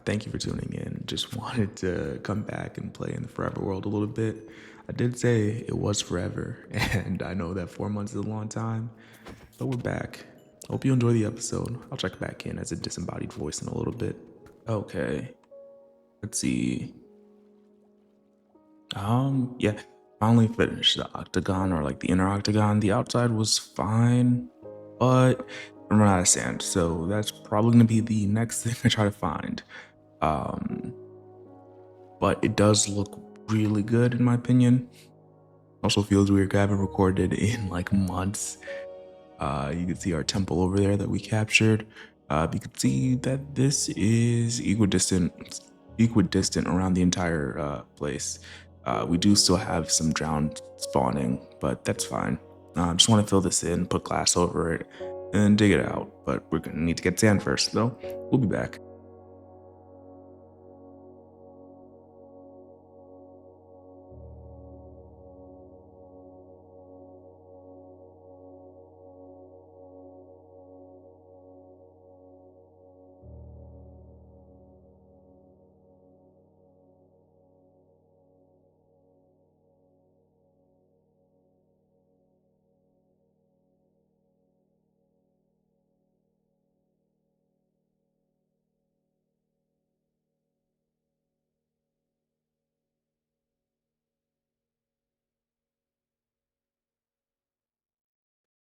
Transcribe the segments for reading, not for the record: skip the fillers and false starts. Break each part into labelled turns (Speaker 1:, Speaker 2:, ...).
Speaker 1: Thank you for tuning in. Just wanted to come back and play in the Forever World a little bit. I did say it was forever, and I know that 4 months is a long time, but we're back. Hope you enjoy the episode. I'll check back in as a disembodied voice in a little bit. Okay, let's see. Yeah, finally finished the octagon or like the inner octagon. The outside was fine, but I'm running out of sand, so that's probably gonna be the next thing I try to find. Um, but it does look really good in my opinion. Also feels weird. I haven't recorded in like months. You can see our temple over there that we captured. You can see that this is equidistant around the entire place. We do still have some drowned spawning, but that's fine. Just want to fill this in, put glass over it, and dig it out. But we're gonna need to get sand first, though. We'll be back.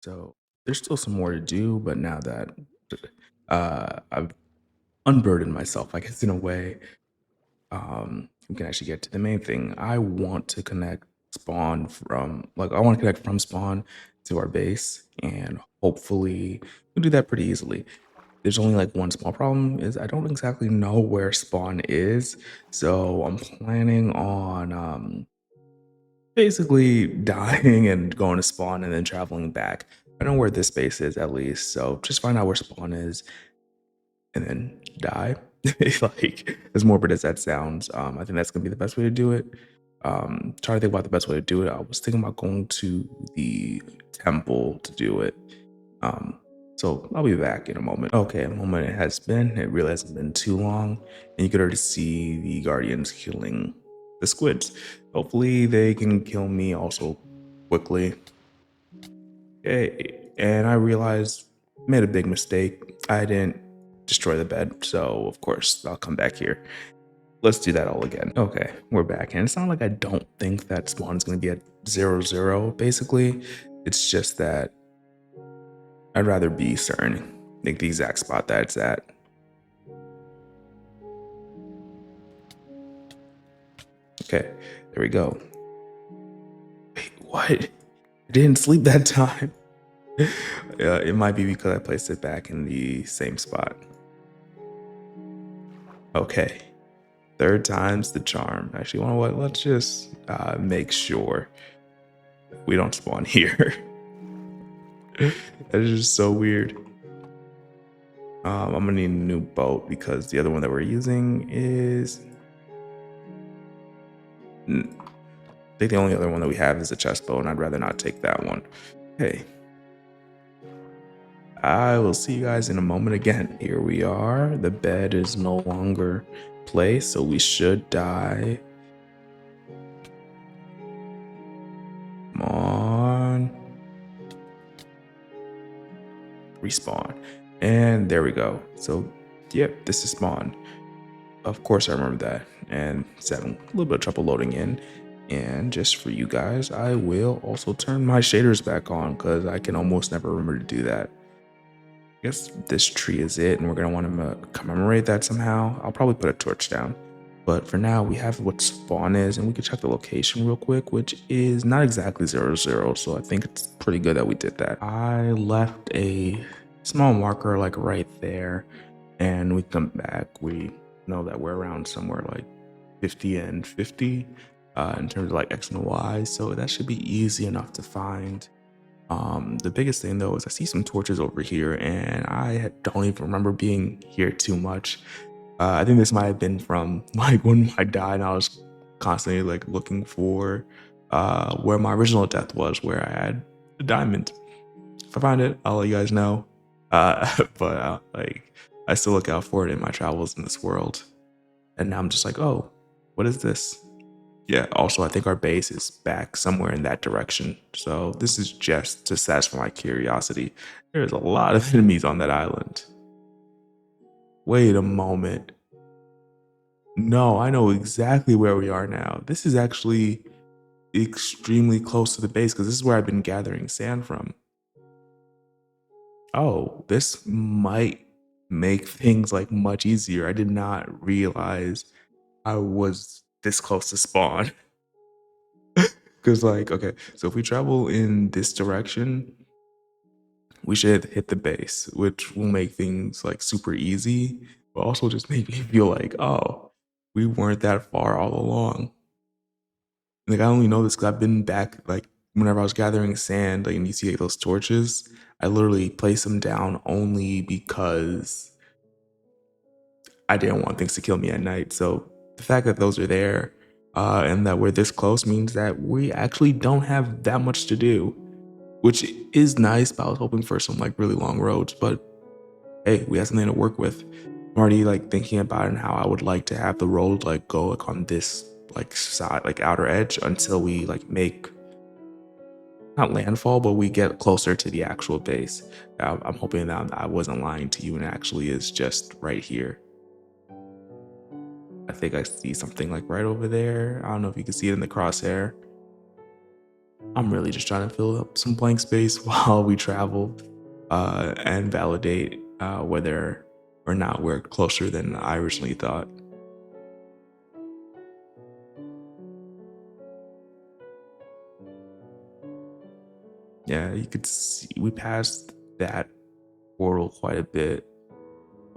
Speaker 1: So there's still some more to do, but now that I've unburdened myself, I guess in a way, we can actually get to the main thing. I want to connect spawn from I want to connect from spawn to our base, and hopefully we'll do that pretty easily. There's only like one small problem is I don't exactly know where spawn is, so I'm planning on basically dying and going to spawn and then traveling back. I know where this base is at least, so just find out where spawn is and then die. Like as morbid as that sounds, I think that's gonna be the best way to do it. Trying to think about the best way to do it. I was thinking about going to the temple to do it. Um, so I'll be back in a moment. Okay, a moment it has been. It really hasn't been too long, and you could already see the guardians killing the squids. Hopefully, they can kill me also quickly. Okay, and I realized made a big mistake. I didn't destroy the bed, so of course I'll come back here. Let's do that all again. Okay, we're back, and it's not like I don't think that spawn is going to be at 0, 0. Basically, it's just that I'd rather be certain, like the exact spot that it's at. Okay, there we go. Wait, what? I didn't sleep that time. It might be because I placed it back in the same spot. Okay, third time's the charm. Actually, you know what? Let's just make sure we don't spawn here. That is just so weird. I'm gonna need a new boat because the other one that we're using is. I think the only other one that we have is a chest boat, and I'd rather not take that one. Okay. I will see you guys in a moment again. Here we are. The bed is no longer placed, so we should die. Come on. Respawn. And there we go. So, yep, this is spawn. Of course, I remember that. And it's having a little bit of trouble loading in. And just for you guys, I will also turn my shaders back on because I can almost never remember to do that. I guess this tree is it, and we're gonna want to commemorate that somehow. I'll probably put a torch down. But for now, we have what spawn is, and we can check the location real quick, which is not exactly 0, 0. So I think it's pretty good that we did that. I left a small marker like right there, and we come back. We know that we're around somewhere like 50 and 50 in terms of like X and Y. So that should be easy enough to find. The biggest thing though is I see some torches over here, and I don't even remember being here too much. I think this might have been from like when I died, and I was constantly like looking for where my original death was, where I had the diamond. If I find it, I'll let you guys know. But like I still look out for it in my travels in this world. And now I'm just like, oh, what is this? Yeah, also, I think our base is back somewhere in that direction. So this is just to satisfy my curiosity. There's a lot of enemies on that island. Wait a moment. No, I know exactly where we are now. This is actually extremely close to the base because this is where I've been gathering sand from. Oh, this might make things like much easier. I did not realize I was this close to spawn. Because, like, okay, so if we travel in this direction, we should hit the base, which will make things like super easy, but also just make me feel like, oh, we weren't that far all along. Like, I only know this because I've been back, like, whenever I was gathering sand, like, and you see like, those torches, I literally place them down only because I didn't want things to kill me at night. So the fact that those are there and that we're this close means that we actually don't have that much to do, which is nice. But I was hoping for some like really long roads. But hey, we have something to work with. I'm already like thinking about it and how I would like to have the road like go like on this like side, like outer edge until we like make not landfall, but we get closer to the actual base. I'm hoping that I wasn't lying to you and it actually is just right here. I think I see something like right over there. I don't know if you can see it in the crosshair. I'm really just trying to fill up some blank space while we travel and validate whether or not we're closer than I originally thought. Yeah, you could see we passed that portal quite a bit.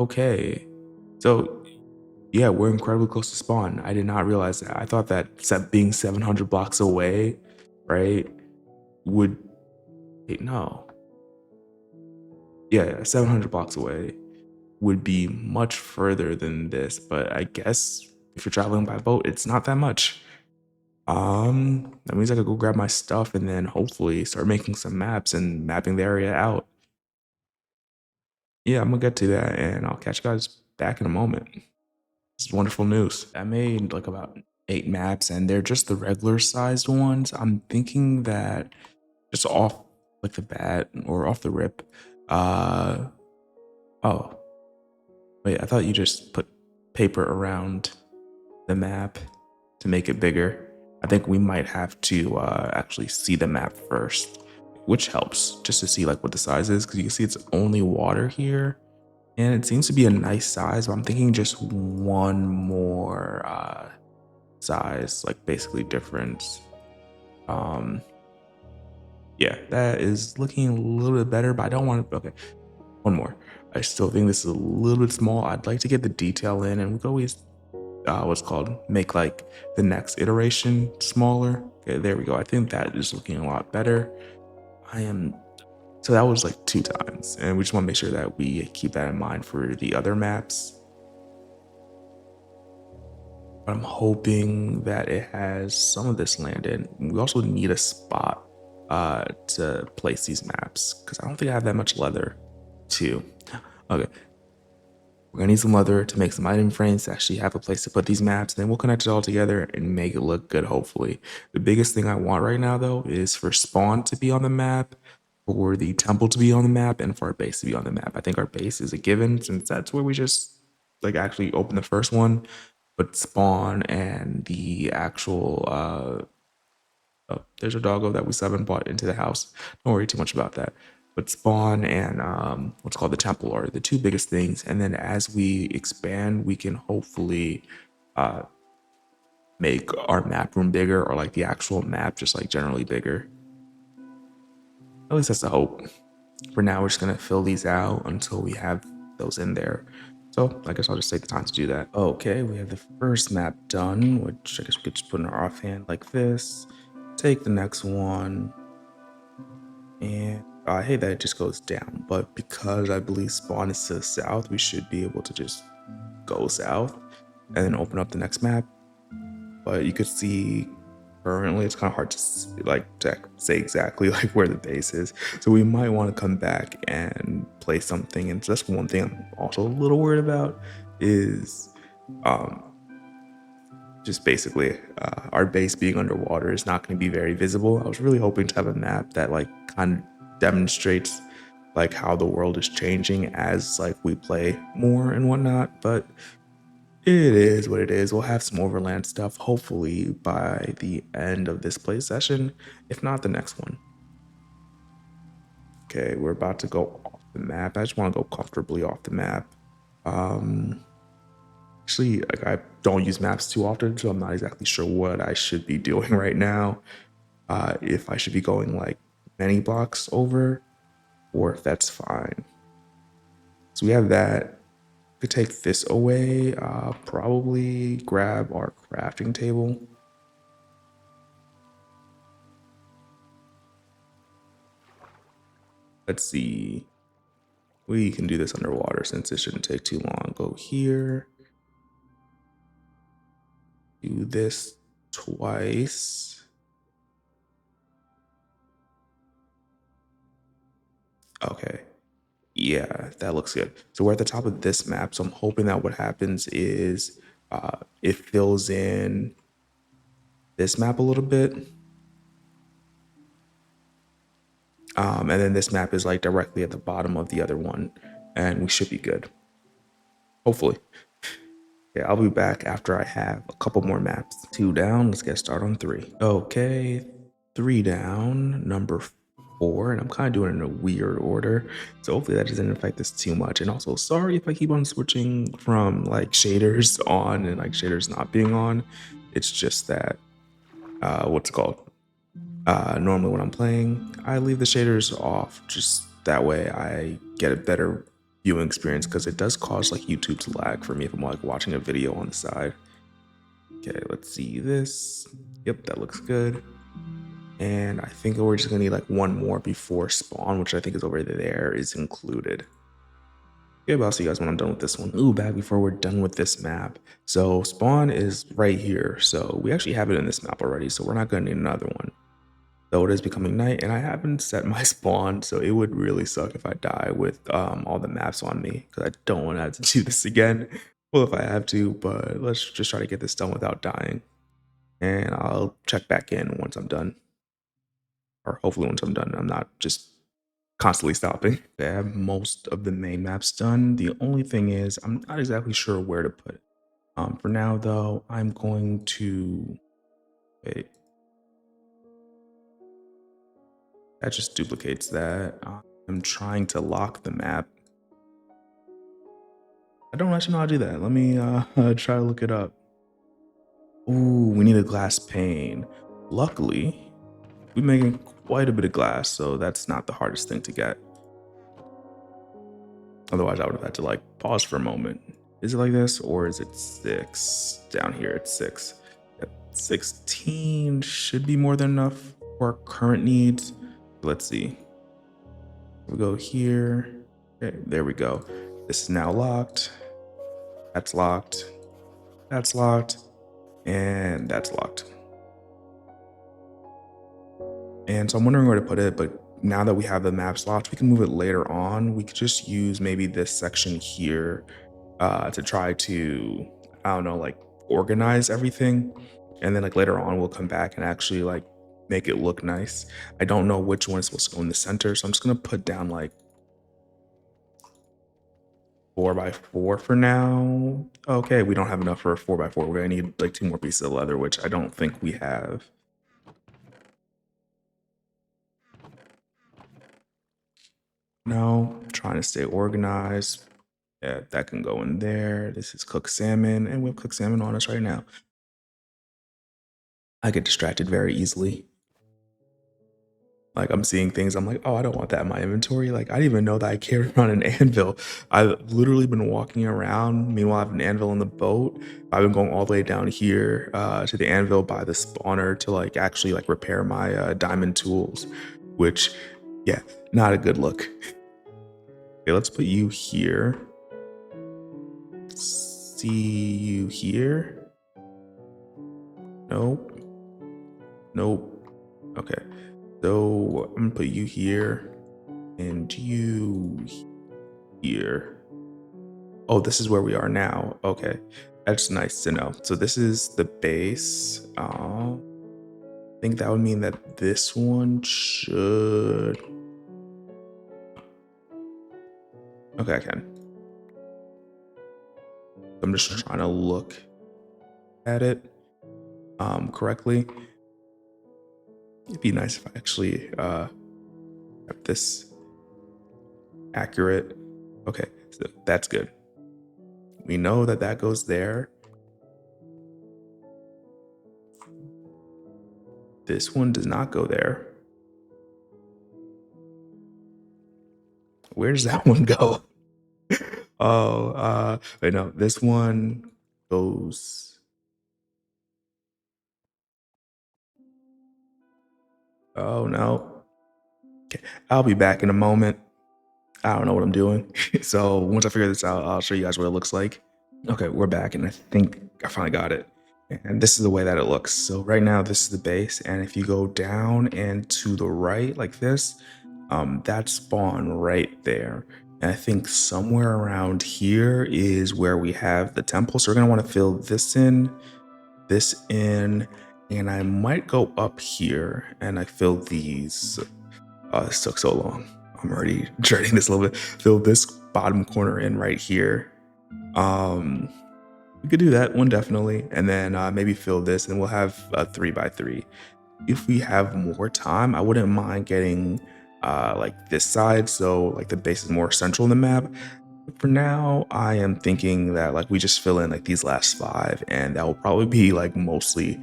Speaker 1: Okay. So, yeah, we're incredibly close to spawn. I did not realize that. I thought that being 700 blocks away, right, would. Wait, no. Yeah, 700 blocks away would be much further than this, but I guess if you're traveling by boat, it's not that much. That means I could go grab my stuff and then hopefully start making some maps and mapping the area out. Yeah, I'm gonna get to that and I'll catch you guys back in a moment. It's wonderful news. I made like about 8 maps and they're just the regular sized ones. I'm thinking that just off like the bat or off the rip. Uh oh, wait, I thought you just put paper around the map to make it bigger. I think we might have to actually see the map first, which helps just to see like what the size is because you can see it's only water here and it seems to be a nice size, but I'm thinking just one more size, like basically difference. Um, yeah, that is looking a little bit better, but I don't want to, okay, one more. I still think this is a little bit small. I'd like to get the detail in and we could always what's called make like the next iteration smaller. Okay, there we go. I think that is looking a lot better. I am so that was like 2 times, and we just want to make sure that we keep that in mind for the other maps. But I'm hoping that it has some of this land in. We also need a spot to place these maps because I don't think I have that much leather too. Okay, we're gonna need some leather to make some item frames to actually have a place to put these maps. Then we'll connect it all together and make it look good, hopefully. The biggest thing I want right now, though, is for spawn to be on the map, for the temple to be on the map, and for our base to be on the map. I think our base is a given since that's where we just like actually open the first one. But spawn and the actual oh, there's a doggo that we haven't bought into the house. Don't worry too much about that. But spawn and what's called the temple are the 2 biggest things. And then as we expand, we can hopefully uh, make our map room bigger or like the actual map just like generally bigger. At least that's the hope. For now, we're just gonna fill these out until we have those in there. So I guess I'll just take the time to do that. Okay, we have the first map done, which I guess we could just put in our offhand like this. Take the next one. And I hate that it just goes down, but because I believe spawn is to the south, we should be able to just go south and then open up the next map. But you could see currently it's kind of hard to to say exactly like where the base is. So we might want to come back and play something. And just one thing I'm also a little worried about is just basically our base being underwater is not going to be very visible. I was really hoping to have a map that like kind of demonstrates like how the world is changing as like we play more and whatnot, but it is what it is. We'll have some overland stuff hopefully by the end of this play session, if not the next one. Okay, we're about to go off the map. I just want to go comfortably off the map. Actually, like I don't use maps too often, so I'm not exactly sure what I should be doing right now. If I should be going like many blocks over, or if that's fine. So we have that. Could take this away. Probably grab our crafting table. Let's see. We can do this underwater since it shouldn't take too long. Go here. Do this twice. Okay. Yeah, that looks good. So we're at the top of this map. So I'm hoping that what happens is it fills in this map a little bit. And then this map is like directly at the bottom of the other one. And we should be good. Hopefully. Yeah, I'll be back after I have a couple more maps. 2 down. Let's get started on 3. Okay, 3 down. Number 4, and I'm kind of doing it in a weird order, so hopefully that doesn't affect this too much. And also, sorry if I keep on switching from like shaders on and like shaders not being on. It's just that what's it called? Normally when I'm playing, I leave the shaders off, just that way I get a better viewing experience, because it does cause like YouTube to lag for me if I'm like watching a video on the side. Okay, let's see this. Yep, that looks good. And I think we're just gonna need like one more before spawn, which I think is over there, is included. Yeah, but I'll see you guys when I'm done with this one. Ooh, back before we're done with this map. So spawn is right here. So we actually have it in this map already, so we're not gonna need another one. Though it is becoming night, and I haven't set my spawn, so it would really suck if I die with all the maps on me, because I don't want to have to do this again. Well, if I have to, but let's just try to get this done without dying. And I'll check back in once I'm done. Or hopefully once I'm done, I'm not just constantly stopping. I have most of the main maps done. The only thing is I'm not exactly sure where to put it. For now, though, I'm going to... Wait. That just duplicates that. I'm trying to lock the map. I don't actually know how to do that. Let me try to look it up. Ooh, we need a glass pane. Luckily, we're making quite a bit of glass, so that's not the hardest thing to get. Otherwise, I would have had to like pause for a moment. Is it like this, or is it 6? Down here, it's 6. Yep, 16 should be more than enough for our current needs. Let's see. We go here. Okay, there we go. This is now locked. That's locked. That's locked. And that's locked. And so I'm wondering where to put it, but now that we have the maps locked, we can move it later on. We could just use maybe this section here to try to, I don't know, like organize everything. And then like later on, we'll come back and actually like make it look nice. I don't know which one is supposed to go in the center, so I'm just gonna put down like 4x4 for now. Okay, we don't have enough for a 4x4. We're gonna need like 2 more pieces of leather, which I don't think we have. No, trying to stay organized. Yeah, that can go in there. This is cooked salmon, and we have cooked salmon on us right now. I get distracted very easily. Like I'm seeing things, I'm like, oh, I don't want that in my inventory. Like I didn't even know that I carried around an anvil. I've literally been walking around. Meanwhile, I have an anvil in the boat. I've been going all the way down here to the anvil by the spawner to like actually like repair my diamond tools, which, yeah, not a good look. Okay, let's put you here. See you here. Nope. Nope. Okay. So I'm gonna put you here and you here. Oh, this is where we are now. Okay. That's nice to know. So this is the base. I think that would mean that this one should. Okay, I can. I'm just trying to look at it correctly. It'd be nice if I actually have this accurate. Okay, so that's good. We know that that goes there. This one does not go there. Where does that one go? Oh, wait, no, this one goes. Oh no. Okay, I'll be back in a moment. I don't know what I'm doing. So once I figure this out, I'll show you guys what it looks like. Okay, we're back, and I think I finally got it. And this is the way that it looks. So right now, this is the base, and if you go down and to the right like this, that's spawn right there. And I think somewhere around here is where we have the temple. So we're gonna want to fill this in, and I might go up here and I fill these. This took so long. I'm already dreading this a little bit. Fill this bottom corner in right here. Um, we could do that one definitely, and then maybe fill this, and we'll have a 3x3. If we have more time, I wouldn't mind getting like this side, so like the base is more central in the map. But for now, I am thinking that like we just fill in like these last 5, and that will probably be like mostly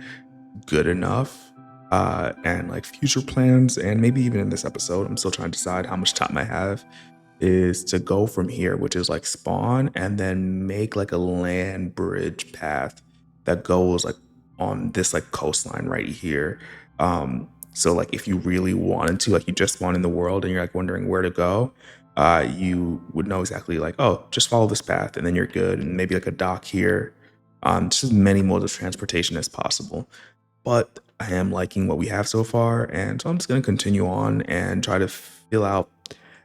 Speaker 1: good enough. And like future plans, and maybe even in this episode, I'm still trying to decide how much time I have, is to go from here, which is like spawn, and then make like a land bridge path that goes like on this like coastline right here. So like if you really wanted to, like you just spawn in the world and you're like wondering where to go, you would know exactly like, oh, just follow this path and then you're good. And maybe like a dock here. Just as many modes of transportation as possible. But I am liking what we have so far, and so I'm just gonna continue on and try to fill out.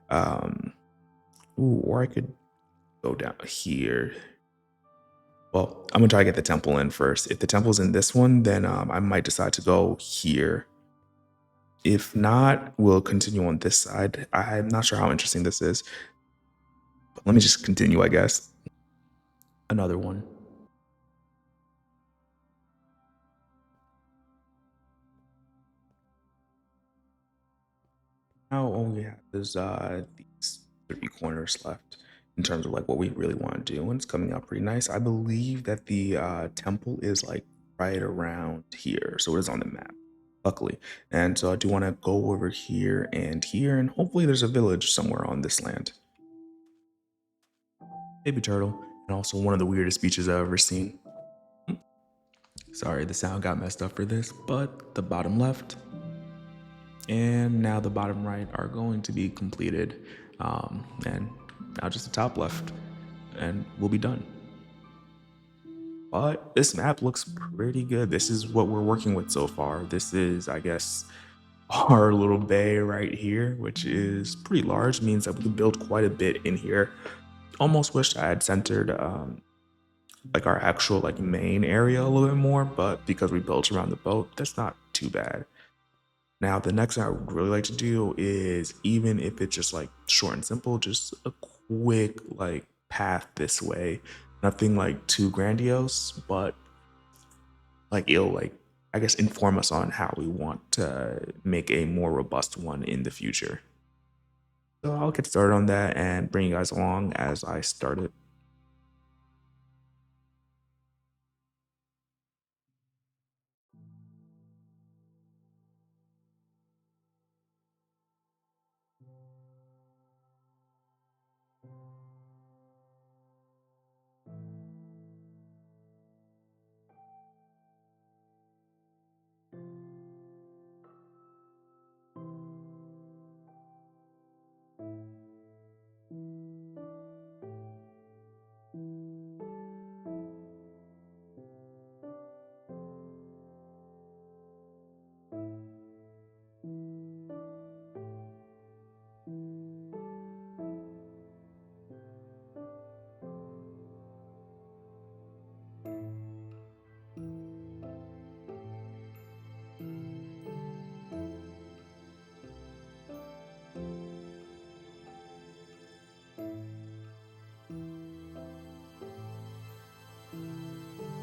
Speaker 1: Um, Ooh, or I could go down here. Well, I'm gonna try to get the temple in first. If the temple's in this one, then I might decide to go here. If not, we'll continue on this side. I'm not sure how interesting this is, but let me just continue, I guess. Another one. Now all we have is these 3 corners left in terms of like what we really want to do, and it's coming out pretty nice. I believe that the temple is like right around here, so it is on the map, luckily. And so I do want to go over here, and hopefully there's a village somewhere on this land. Baby turtle, and also one of the weirdest beaches I've ever seen. Sorry, the sound got messed up for this, but the bottom left and now the bottom right are going to be completed, and now just the top left, and we'll be done. But this map looks pretty good. This is what we're working with so far. This is, I guess, our little bay right here, which is pretty large, means that we can build quite a bit in here. Almost wish I had centered like our actual like main area a little bit more, but because we built around the boat, that's not too bad. Now, the next thing I would really like to do is, even if it's just like short and simple, just a quick like path this way. Nothing like too grandiose, but like it'll like, I guess, inform us on how we want to make a more robust one in the future. So I'll get started on that and bring you guys along as I start it.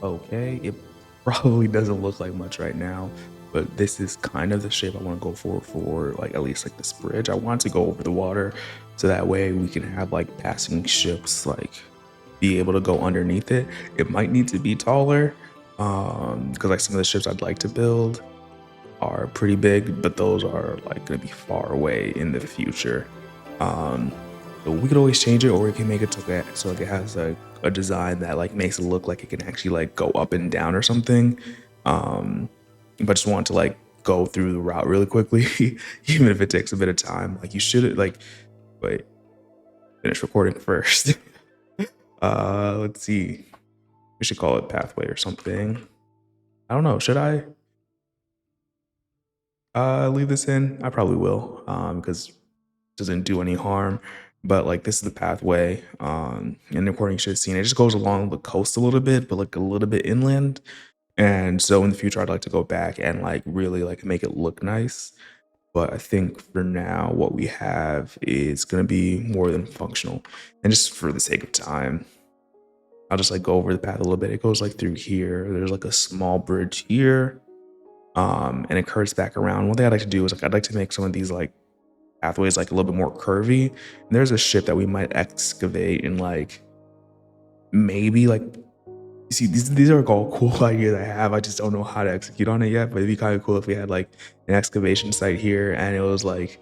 Speaker 1: okay. It probably doesn't look like much right now, but this is kind of the shape I want to go for like at least like this bridge. I want to go over the water so that way we can have like passing ships like be able to go underneath it. It might need to be taller because like some of the ships I'd like to build are pretty big, but those are like going to be far away in the future. Um, so we could always change it, or we can make it so like it has a design that like makes it look like it can actually like go up and down or something. Um, but just want to like go through the route really quickly, even if it takes a bit of time. Like you should like wait, finish recording first. Let's see. We should call it pathway or something. I don't know. Should I leave this in? I probably will, because it doesn't do any harm. But like this is the pathway, and according to scene, it just goes along the coast a little bit, but like a little bit inland. And so in the future, I'd like to go back and like really like make it look nice. But I think for now, what we have is gonna be more than functional. And just for the sake of time, I'll just like go over the path a little bit. It goes like through here. There's like a small bridge here, and it curves back around. One thing I'd like to do is like I'd like to make some of these like pathways like a little bit more curvy. And there's a ship that we might excavate and like maybe like you see these are all cool ideas I have. I just don't know how to execute on it yet. But it'd be kind of cool if we had like an excavation site here and it was like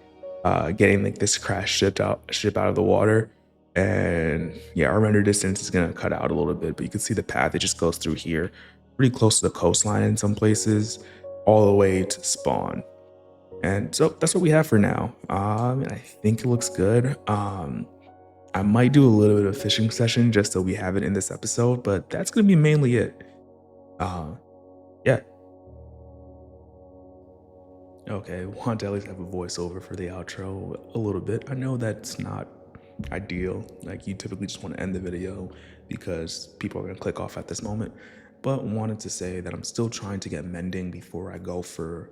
Speaker 1: getting like this crash ship out of the water. And yeah, our render distance is gonna cut out a little bit, but you can see the path, it just goes through here, pretty close to the coastline in some places, all the way to spawn. And so that's what we have for now. And I think it looks good. I might do a little bit of fishing session just so we have it in this episode, but that's gonna be mainly it. Uh, yeah. Okay, want to at least have a voiceover for the outro a little bit. I know that's not ideal. Like you typically just want to end the video because people are gonna click off at this moment. But wanted to say that I'm still trying to get mending before I go for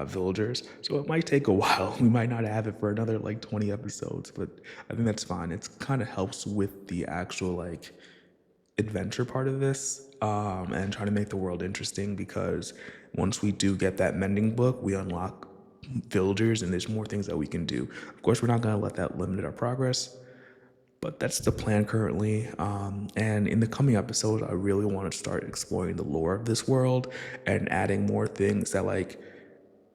Speaker 1: villagers. So it might take a while. We might not have it for another like 20 episodes, but I think that's fine. It's kind of helps with the actual like adventure part of this, and trying to make the world interesting because once we do get that mending book, we unlock villagers and there's more things that we can do. Of course, we're not going to let that limit our progress, but that's the plan currently. And in the coming episodes, I really want to start exploring the lore of this world and adding more things that like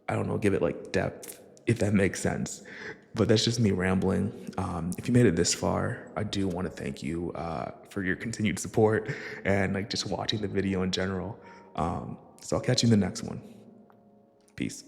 Speaker 1: I don't know, give it like depth, if that makes sense. But that's just me rambling. If you made it this far, I do want to thank you for your continued support and like just watching the video in general. So I'll catch you in the next one. Peace.